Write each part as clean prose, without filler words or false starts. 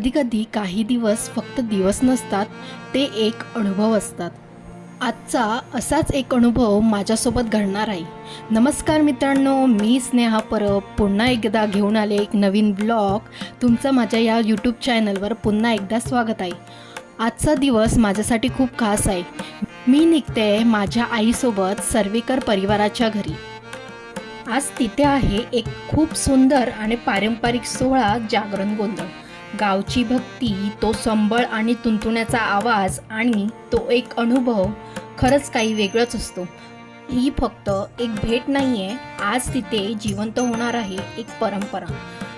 कधीकधी काही दिवस फक्त दिवस नसतात, ते एक अनुभव असतात. आजचा असाच एक अनुभव माझ्यासोबत घडणार आहे. नमस्कार मित्रांनो, मी स्नेहा परब पुन्हा एकदा घेऊन आले एक नवीन ब्लॉग. तुमचं माझ्या या यूट्यूब चॅनलवर पुन्हा एकदा स्वागत आहे. आजचा दिवस माझ्यासाठी खूप खास आहे. मी निघते माझ्या आईसोबत सर्वेकर परिवाराच्या घरी. आज तिथे आहे एक खूप सुंदर आणि पारंपरिक सोहळा, जागरण गोंधळ. गावची भक्ती, तो संबळ आणि तुंतुण्याचा आवाज आणि तो एक अनुभव खरंच काही वेगळंच असतो. ही फक्त एक भेट नाही आहे, आज तिथे जिवंत होणार आहे एक परंपरा.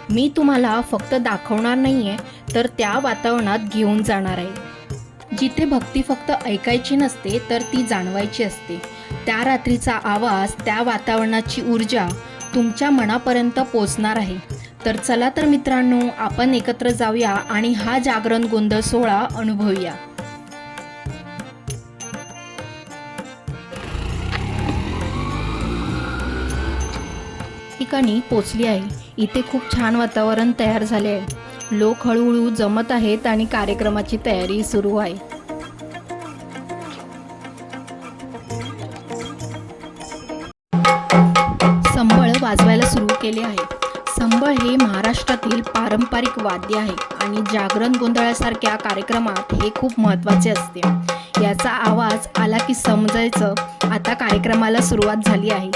मी तुम्हाला फक्त दाखवणार नाही आहे, तर त्या वातावरणात घेऊन जाणार आहे, जिथे भक्ती फक्त ऐकायची नसते तर ती जाणवायची असते. त्या रात्रीचा आवाज, त्या वातावरणाची ऊर्जा तुमच्या मनापर्यंत पोचणार आहे. तर चला तर मित्रांनो, आपण एकत्र जाऊया आणि हा जागरण गोंधळ सोहळा अनुभवूया. ठिकाणी पोचली आहे. इथे खूप छान वातावरण तयार झाले आहे. लोक हळूहळू जमत आहेत आणि कार्यक्रमाची तयारी सुरू आहे. संबळ वाजवायला सुरू केले आहे. संबळ हे महाराष्ट्रातील पारंपरिक वाद्य आहे आणि जागरण गोंधळासारख्या कार्यक्रमात हे खूप महत्त्वाचे असते. याचा आवाज आला की समजायचं आता कार्यक्रमाला सुरुवात झाली आहे.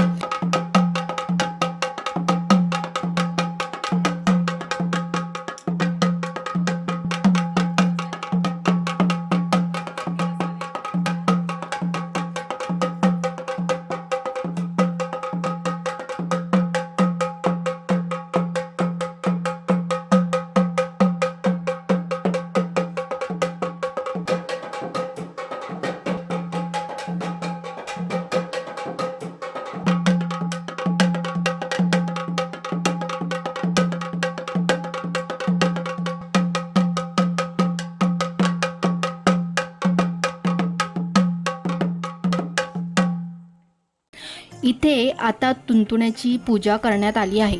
इथे आता तुंतुण्याची पूजा करण्यात आली आहे.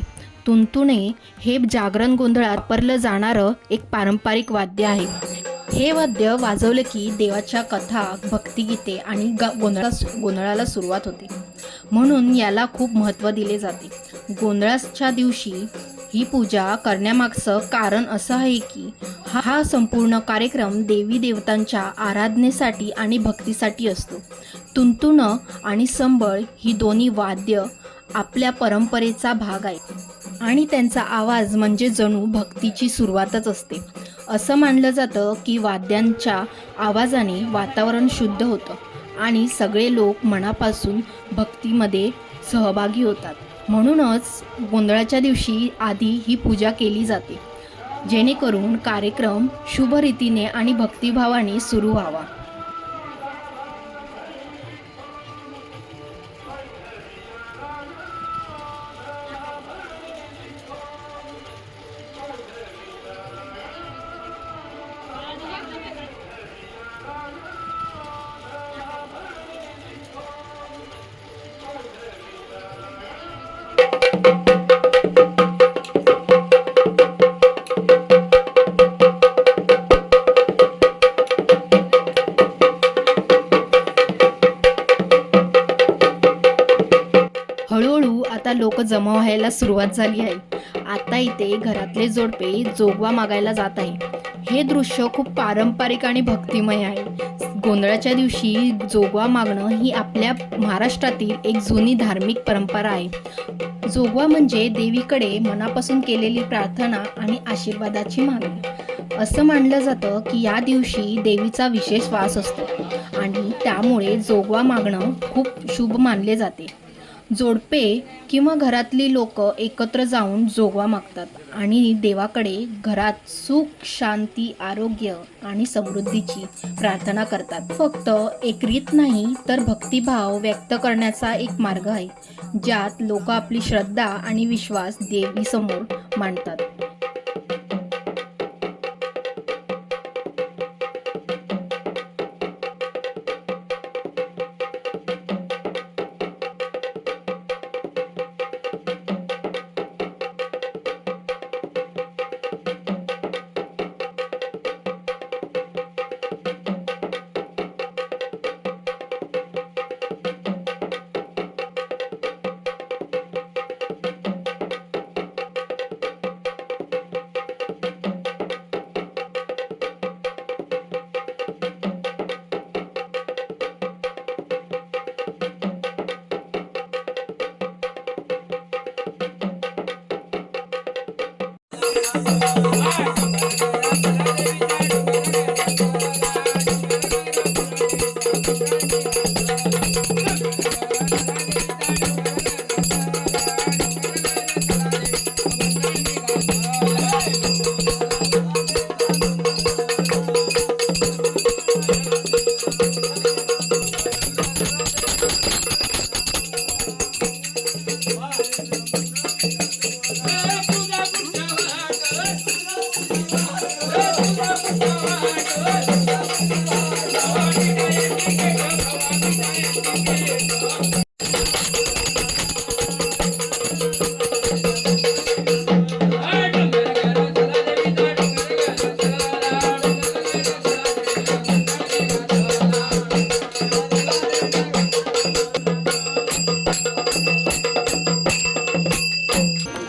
तुंतुणे हे जागरण गोंधळात वापरलं जाणारं एक पारंपरिक वाद्य आहे. हे वाद्य वाजवले की देवाच्या कथा, भक्तिगीते आणि गोंधळाला सुरुवात होते. म्हणून याला खूप महत्त्व दिले जाते. गोंधळाच्या दिवशी ही पूजा करण्यामागचं कारण असं आहे की हा संपूर्ण कार्यक्रम देवी देवतांच्या आराधनेसाठी आणि भक्तीसाठी असतो. तुंतुणं आणि संबळ ही दोन्ही वाद्य आपल्या परंपरेचा भाग आहे आणि त्यांचा आवाज म्हणजे जणू भक्तीची सुरुवातच असते. असं मानलं जातं की वाद्यांच्या आवाजाने वातावरण शुद्ध होतं आणि सगळे लोक मनापासून भक्तीमध्ये सहभागी होतात. म्हणूनच गोंधळाच्या दिवशी आधी ही पूजा केली जाते, जेणेकरून कार्यक्रम शुभ रीतीने आणि भक्तिभावाने सुरू व्हावा. हळूहळू आता लोक जमा व्हायला सुरुवात झाली आहे. आता इथे घरातले जोडपे जोगवा मागायला जात आहे. हे दृश्य खूप पारंपरिक आणि भक्तिमय आहे. गोंधळाच्या दिवशी जोगवा मागणं ही आपल्या महाराष्ट्रातील एक जुनी धार्मिक परंपरा आहे. जोगवा म्हणजे देवीकडे मनापासून केलेली प्रार्थना आणि आशीर्वादाची मागणी. असं मानलं जातं की या दिवशी देवीचा विशेष वास असतो आणि त्यामुळे जोगवा मागणं खूप शुभ मानले जाते. जोडपे किंवा घरातली लोक एकत्र जाऊन जोगवा मागतात आणि देवाकडे घरात सुख, शांती, आरोग्य आणि समृद्धीची प्रार्थना करतात. फक्त एक रीत नाही, तर भक्तिभाव व्यक्त करण्याचा एक मार्ग आहे, ज्यात लोक आपली श्रद्धा आणि विश्वास देवीसमोर मांडतात.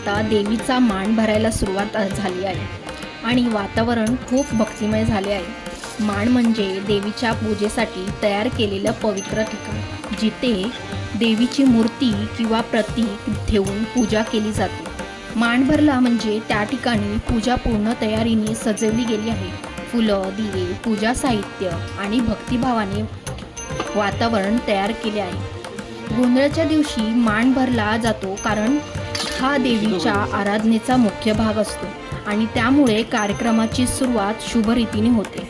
आता देवीचा मान भरायला सुरुवात झाली आहे आणि वातावरण खूप भक्तिमय झाले आहे. मान म्हणजे देवीच्या पूजेसाठी तयार केलेलं पवित्र ठिकाण, जिथे देवीची मूर्ती किंवा प्रतीक ठेवून पूजा केली जाते. मान भरला म्हणजे त्या ठिकाणी पूजा पूर्ण तयारीने सजवली गेली आहे. फुलं, दिवे, पूजा साहित्य आणि भक्तिभावाने वातावरण तयार केले आहे. गोंधळाच्या दिवशी मान भरला जातो कारण हा देवीच्या आराधनेचा मुख्य भाग असतो आणि त्यामुळे कार्यक्रमाची सुरुवात शुभ रीतीने होते.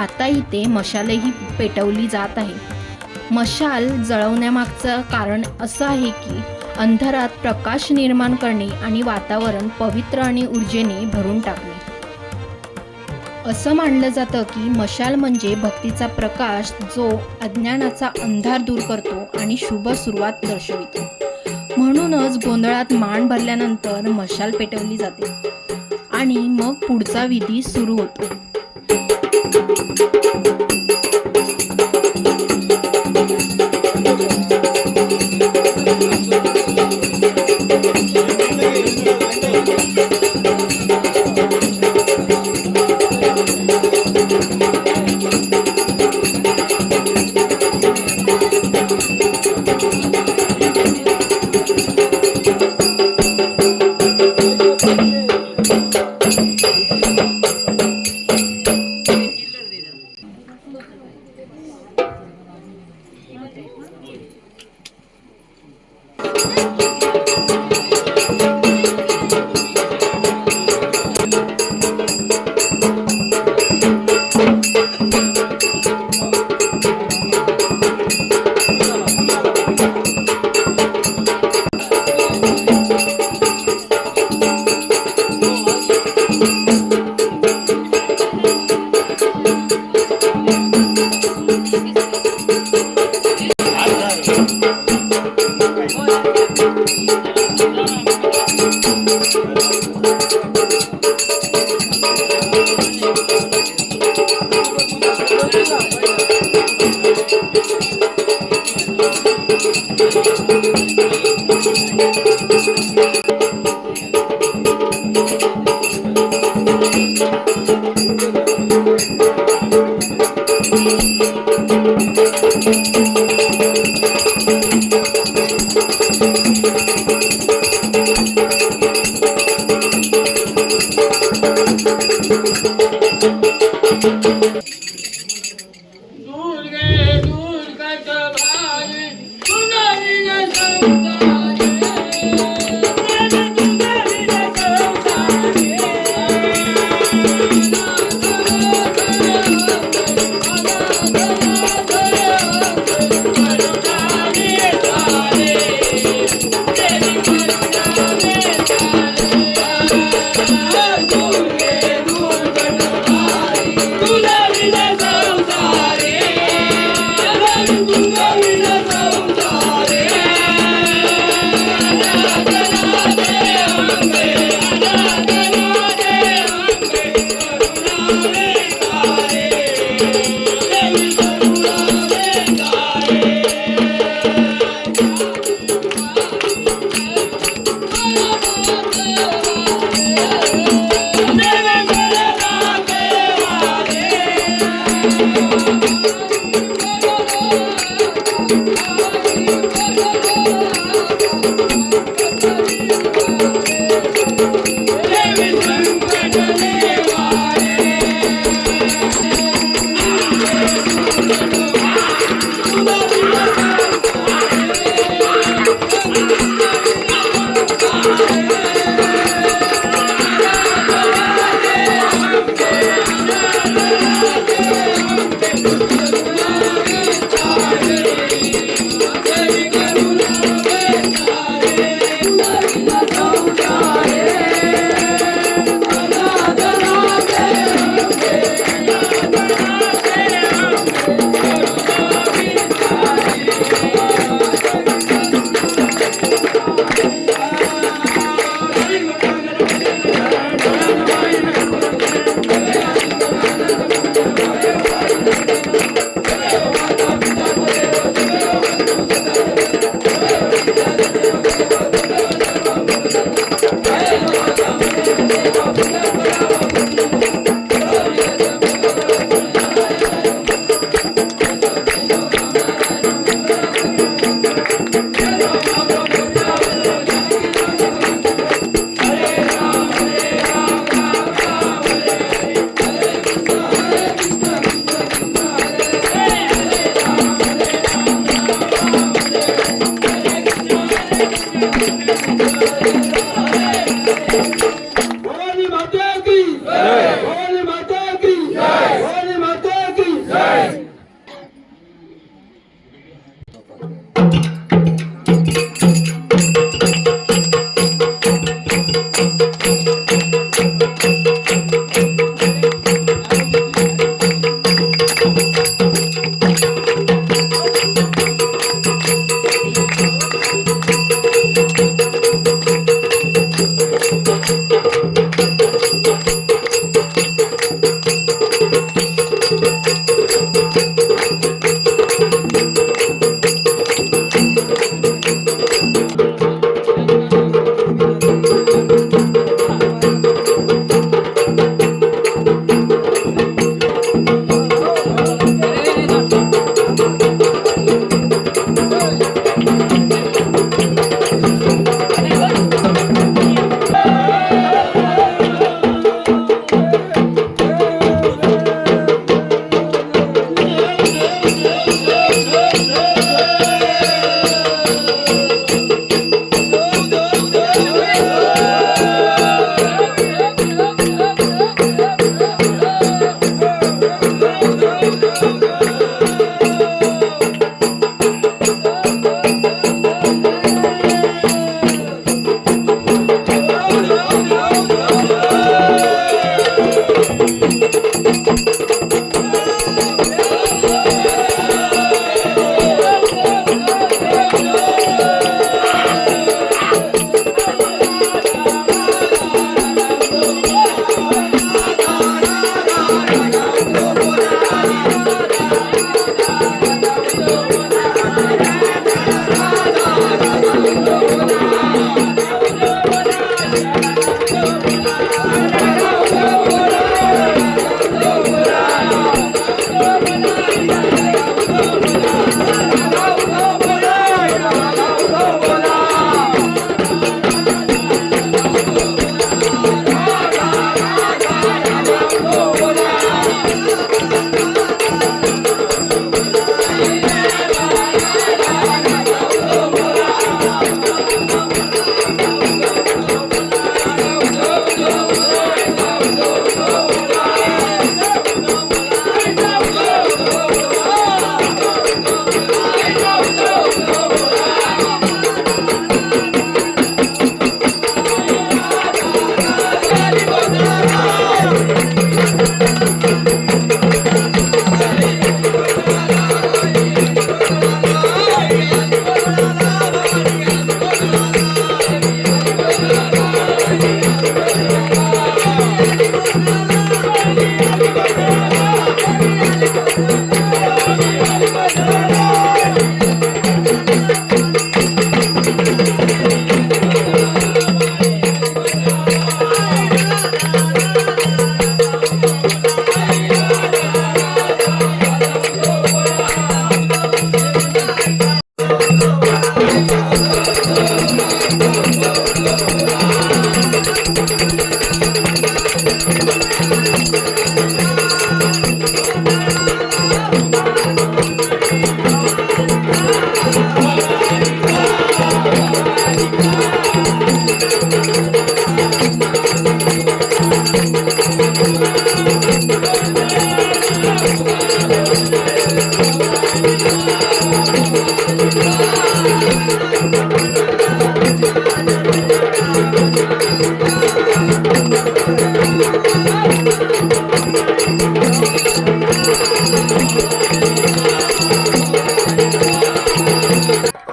आता इथे मशालही पेटवली जात आहे. मशाल जळवण्यामागचं कारण असं आहे की अंधारात प्रकाश निर्माण करणे आणि वातावरण पवित्र आणि ऊर्जेने भरून टाकणे. असं मानलं जातं की मशाल म्हणजे भक्तीचा प्रकाश, जो अज्ञानाचा अंधार दूर करतो आणि शुभ सुरुवात दर्शवितो. म्हणूनच गोंधळात मान भरल्यानंतर मशाल पेटवली जाते आणि मग पुढचा विधी सुरू होतो.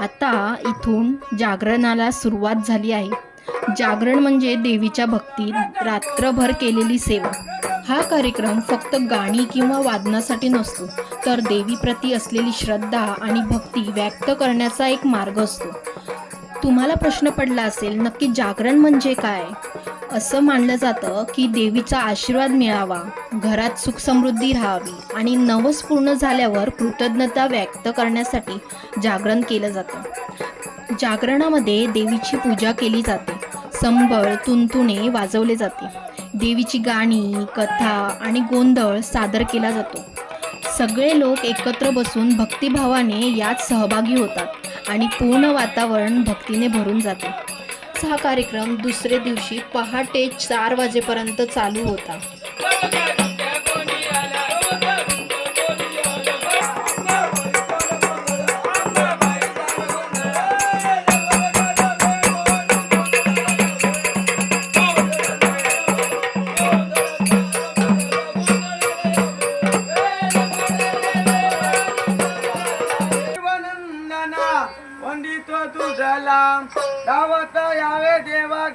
आता इथून जागरणाला सुरुवात झाली आहे। जागरण म्हणजे देवीच्या भक्तीत रात्रभर केलेली सेवा। हा कार्यक्रम फक्त गाणी किंवा वादनासाठी नसतो, तर देवीप्रती असलेली श्रद्धा आणि भक्ती व्यक्त करण्याचा एक मार्ग असतो। तुम्हाला प्रश्न पडला असेल, नक्की जागरण म्हणजे काय? असं मानलं जातं की देवीचा आशीर्वाद मिळावा, घरात सुख समृद्धी राहावी आणि नवस पूर्ण झाल्यावर कृतज्ञता व्यक्त करण्यासाठी जागरण केलं जातं। जागरणामध्ये देवीची पूजा केली जाते, संबळ तुणतुणे वाजवले जाते, देवीची गाणी, कथा आणि गोंधळ सादर केला जातो। सगळे लोक एकत्र बसून भक्तिभावाने यात सहभागी होतात आणि पूर्ण वातावरण भक्तीने भरून जाते। हा कार्यक्रम दुसरे दिवशी पहाटे 4 वाजेपर्यंत चालू होता। शिवनंदना वंदित तुझला दावत यावे देवा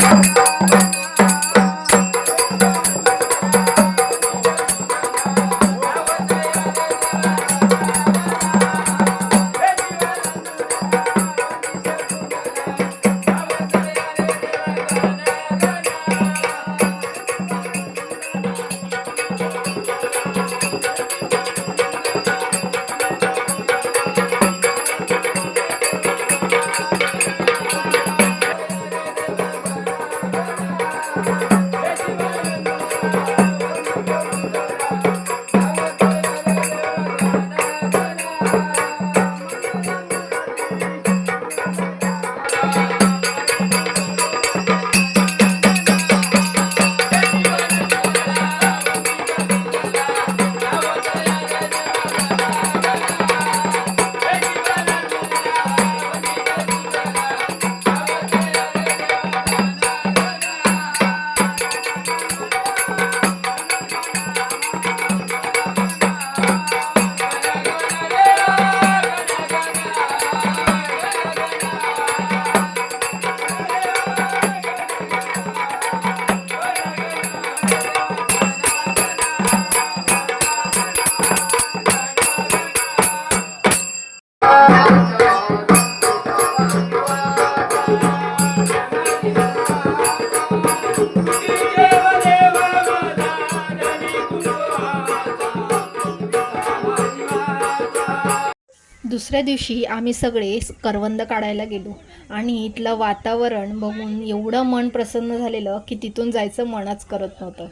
दुसऱ्या दिवशी आम्ही सगळे करवंद काढायला गेलो आणि इथलं वातावरण बघून एवढं मन प्रसन्न झालेलं की तिथून जायचं मनच करत नव्हतं।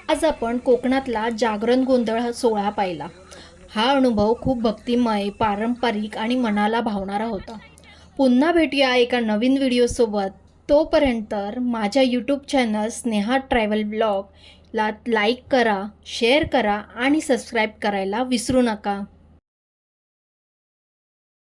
आज आपण कोकणातला जागरण गोंधळ सोहळा पाहिला। हा अनुभव खूप भक्तिमय, पारंपरिक आणि मनाला भावणारा होता। पुन्हा भेटूया एका नवीन व्हिडिओसोबत। तोपर्यंत माझ्या यूट्यूब चॅनल स्नेहा ट्रॅव्हल ब्लॉगला लाईक करा, शेअर करा आणि सबस्क्राईब करायला विसरू नका।